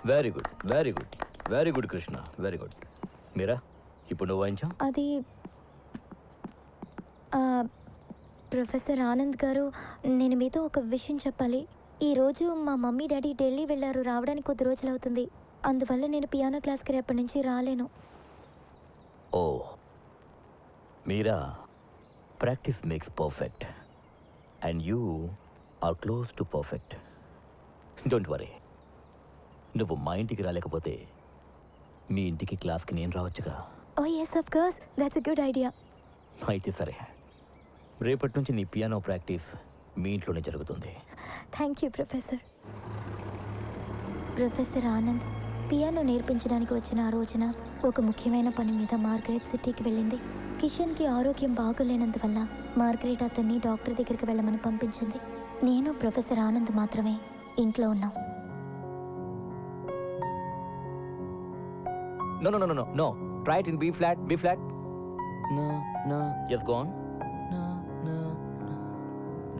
Very good, very good, very good Krishna, very good. Meera ఇప్పుడు నువ్వు వాయించా? అది ప్రొఫెసర్ ఆనంద్ గారు, నేను మీతో ఒక విషయం చెప్పాలి. ఈరోజు మా మమ్మీ డాడీ ఢిల్లీ వెళ్ళారు, రావడానికి కొద్ది రోజులు అవుతుంది. అందువల్ల నేను పియానో క్లాస్కి రేపటి నుంచి రాలేను. Oh Meera, practice makes perfect and you are close to perfect. Don't worry. నువ్వు మా ఇంటికి రాలేకపోతే మీ ఇంటికి క్లాస్కి నేను రావచ్చుగా. Oh yes of course, that's a good idea. అయితే సరే, రేపటి నుంచి నీ పియానో ప్రాక్టీస్ మీ ఇంట్లోనే జరుగుతుంది. Thank you professor. Professor Anand piano నేర్పించడానికి వచ్చిన ఆ రోజున ఒక ముఖ్యమైన పని మీద మార్గరెట్ సిటీకి వెళ్ళింది. కిషన్కి ఆరోగ్యం బాగోలేనందువల్ల మార్గరెట్ అతన్ని డాక్టర్ దగ్గరికి వెళ్ళమని పంపించింది. నేను ప్రొఫెసర్ ఆనంద్ మాత్రమే ఇంట్లో ఉన్నాం. No, no, no, no, no, no. Try it in B flat, B flat. No, no. Yes, go on. No, no, no.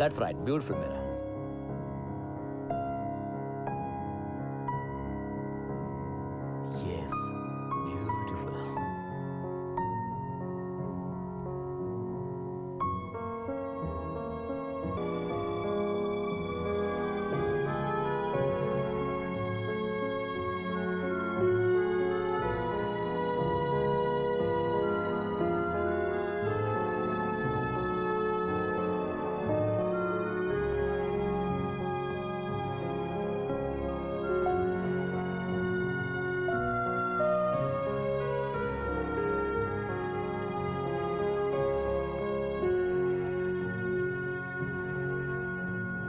That's right. Beautiful, Mira. Yes, beautiful.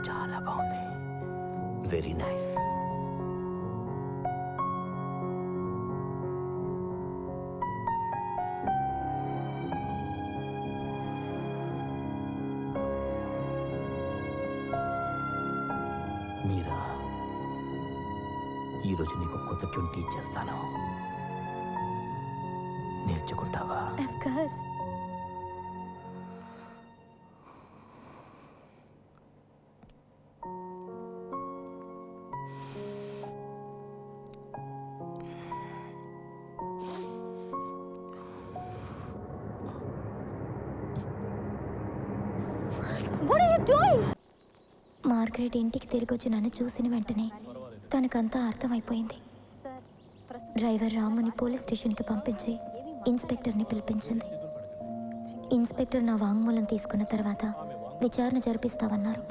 చాలా బాగుంది. Very nice. మీరా, ఈరోజు నీకు కొత్త ట్యూన్ టీచ్ చేస్తాను, నేర్చుకుంటావా? Of course. Margaret ఇంటికి తిరిగి వచ్చి నన్ను చూసిన వెంటనే తనకంతా అర్థమైపోయింది. డ్రైవర్ రాముని పోలీస్ స్టేషన్కి పంపించి ఇన్స్పెక్టర్ని పిలిపించింది. ఇన్స్పెక్టర్ నా వాంగ్మూలం తీసుకున్న తర్వాత విచారణ జరిపిస్తామన్నారు.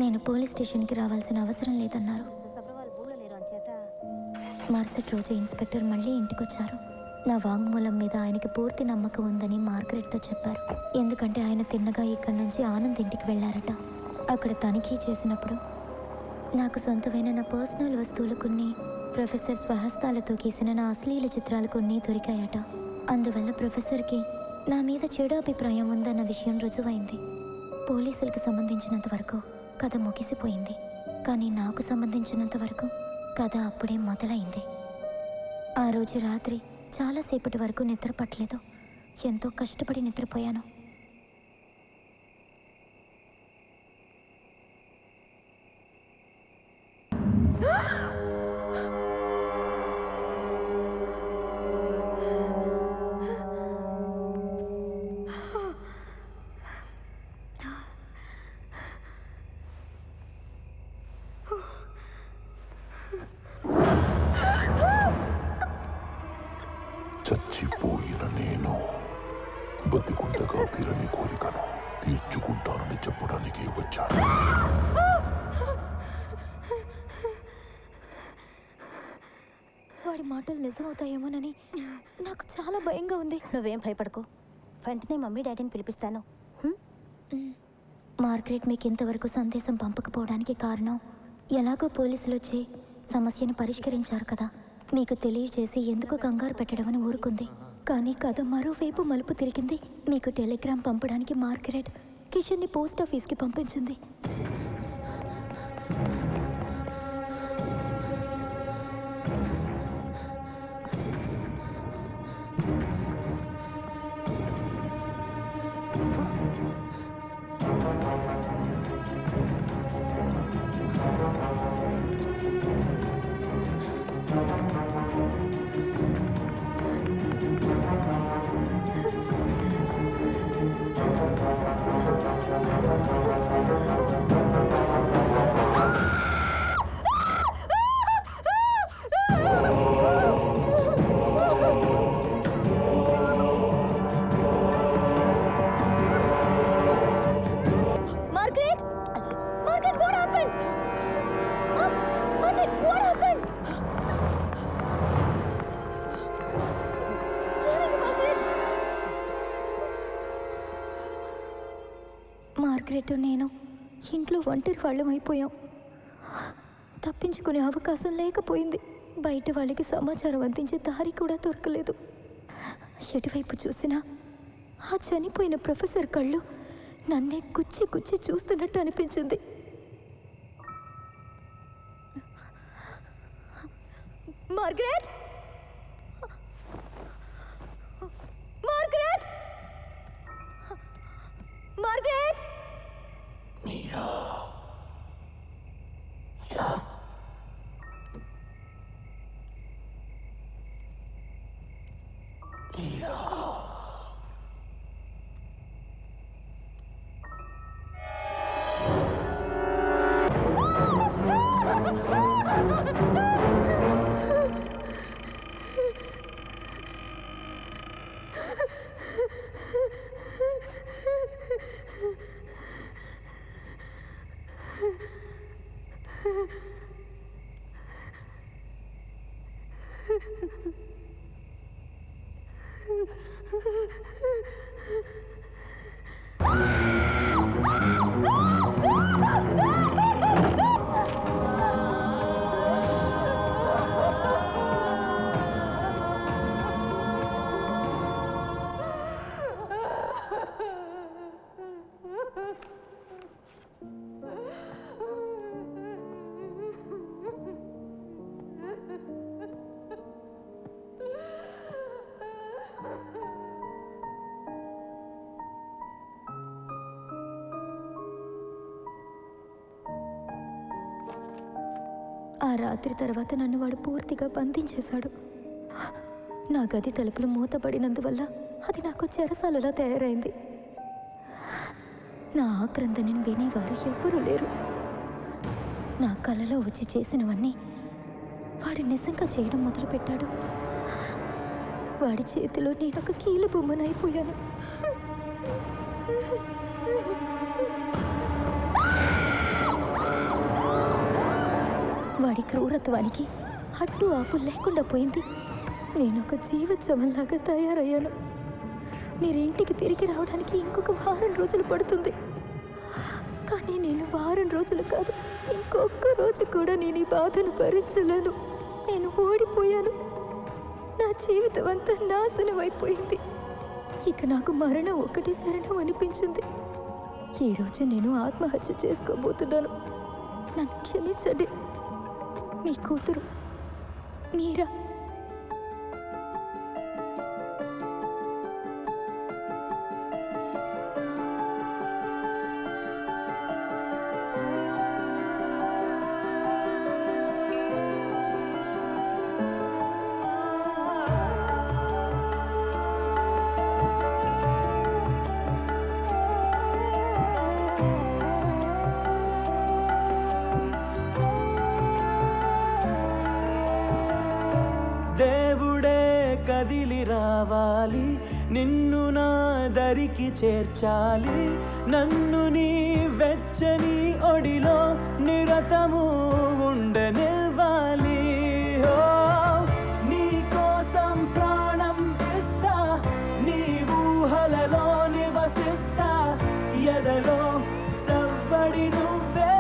నేను పోలీస్ స్టేషన్కి రావాల్సిన అవసరం లేదన్నారు. మరుసటి రోజు ఇన్స్పెక్టర్ మళ్ళీ ఇంటికొచ్చారు. నా వాంగ్మూలం మీద ఆయనకి పూర్తి నమ్మకం ఉందని మార్గరెట్తో చెప్పారు. ఎందుకంటే ఆయన తిన్నగా ఇక్కడి నుంచి ఆనంద్ ఇంటికి వెళ్ళారట. అక్కడ తనిఖీ చేసినప్పుడు నాకు సొంతమైన నా పర్సనల్ వస్తువులు కొన్ని, ప్రొఫెసర్ స్వహస్తాలతో గీసిన నా అశ్లీల చిత్రాలు కొన్ని దొరికాయట. అందువల్ల ప్రొఫెసర్కి నా మీద చెడు అభిప్రాయం ఉందన్న విషయం రుజువైంది. పోలీసులకు సంబంధించినంత వరకు కథ ముగిసిపోయింది. కానీ నాకు సంబంధించినంత వరకు కథ అప్పుడే మొదలైంది. ఆ రోజు రాత్రి చాలాసేపటి వరకు నిద్ర పట్టలేదు. ఎంతో కష్టపడి నిద్రపోయాను. చచ్చిపోయిన నేను బతికుండగా తీరని కోరికను తీర్చుకుంటానని చెప్పడానికి వచ్చాను. వాడి మాటలు నిజమవుతాయేమోనని నాకు చాలా భయంగా ఉంది. నువ్వేం భయపడకు, వెంటనే మమ్మీ డాడీని పిలిపిస్తాను. మార్గరెట్ మీకు ఇంతవరకు సందేశం పంపకపోవడానికి కారణం, ఎలాగో పోలీసులు వచ్చి సమస్యను పరిష్కరించారు కదా, మీకు తెలియజేసి ఎందుకు కంగారు పెట్టడమని ఊరుకుంది. కానీ కథ మరోవైపు మలుపు తిరిగింది. మీకు టెలిగ్రామ్ పంపడానికి మార్గరెట్ కిషన్ని పోస్ట్ ఆఫీస్కి పంపించింది. మార్గరెట్ నేను ఇంట్లో ఒంటరి వాళ్ళం అయిపోయాం. తప్పించుకునే అవకాశం లేకపోయింది. బయట వాళ్ళకి సమాచారం అందించే దారి కూడా దొరకలేదు. ఎటువైపు చూసినా ఆ చనిపోయిన ప్రొఫెసర్ కళ్ళు నన్నే గుచ్చి గుచ్చి చూస్తున్నట్టు అనిపించింది. Margaret, Margaret, Margaret. మీరా, ఆ రాత్రి తర్వాత నన్ను వాడు పూర్తిగా బంధించేశాడు. నా గది తలుపులు మూతపడినందువల్ల అది నాకు చెరసాలలా తయారైంది. నా ఆక్రందనని వినేవారు ఎవ్వరూ లేరు. నా కలలో వచ్చి చేసినవన్నీ వాడు నిజంగా చేయడం మొదలుపెట్టాడు. వాడి చేతిలో నేను ఒక కీలు బొమ్మనైపోయాను. వాడి క్రూరత్వానికి అడ్డు ఆపు లేకుండా పోయింది. నేను ఒక జీవోత్సవంలాగా తయారయ్యాను. మీరింటికి తిరిగి రావడానికి ఇంకొక వారం రోజులు పడుతుంది. కానీ నేను వారం రోజులు కాదు, ఇంకొక రోజు కూడా నేను ఈ బాధను భరించలేను. నేను ఓడిపోయాను. నా జీవితం అంతా నాశనం అయిపోయింది. ఇక నాకు మరణం ఒకటి శరణం అనిపించింది. ఈరోజు నేను ఆత్మహత్య చేసుకోబోతున్నాను. నన్ను క్షమించండి. మీ కూతురు మీరా. దేవుడే కదిలి రావాలి, నిన్ను నా దరికి చేర్చాలి, నన్ను నీ వెచ్చని ఒడిలో నిరతము ఉండనివ్వాలి. ఓ నీ కోసం ప్రాణం ఇస్తా, నీ ఊహలలో నివసిస్తా, ఎదలో సవ్వడి నువ్వే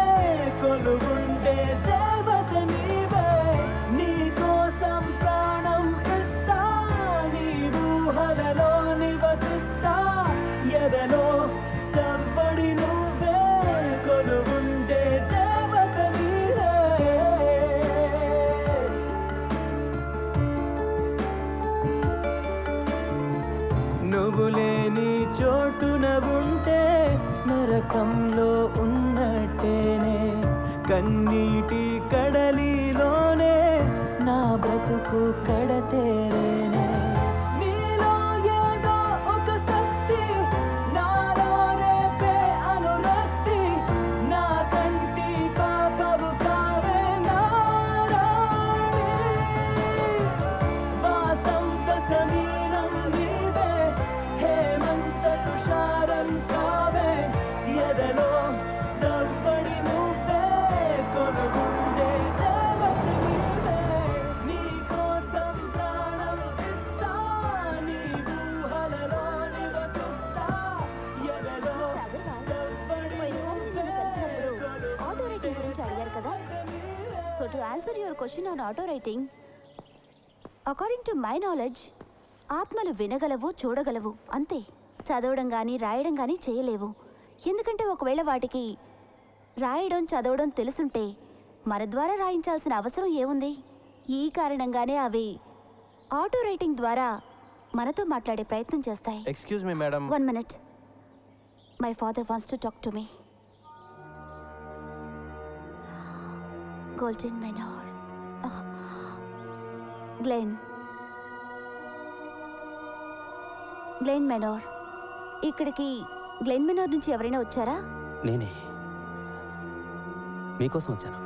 కొలుగుండే దేవత నీవే. నీ కోసం ప్రాణం ఇస్తా, నీ ఊహలలో నివసిస్తా, ఎదలో సవ్వడి నువ్వే కొలుగుండే దేవత నీవే. నువ్వు లేని చోటున ఉంటే నరకంలో ఉన్నట్టేనే, కన్నీటి కడలిలోనే నా బ్రతుకు కడతేరేనే. నీలో ఏదో ఒక శక్తి, నాలో రేపే అనురక్తి, నా కంటి పాపవు కావే నారాణి. వాసంత సమీరం నీవే, హేమంత తుషారం కావే, ఎదలో సవ్వడి నువ్వే కొనుగుండే దేవత నీవే. నీ కోసం ప్రాణం answer your question on auto writing. According to my knowledge, ఆత్మలు వినగలవు, చూడగలవు, అంతే. చదవడం కానీ రాయడం కానీ చేయలేవు. ఎందుకంటే ఒకవేళ వాటికి రాయడం చదవడం తెలుసుంటే మన ద్వారా రాయించాల్సిన అవసరం ఏముంది? ఈ కారణంగానే అవి ఆటో రైటింగ్ ద్వారా మనతో మాట్లాడే ప్రయత్నం చేస్తాయి. Excuse me madam. 1 minute. My father wants to talk to me. Golden Manor. Glen Manor. ఇక్కడికి గ్లెన్ మెనోర్ నుంచి ఎవరైనా వచ్చారా? నేనే మీకోసం వచ్చాను.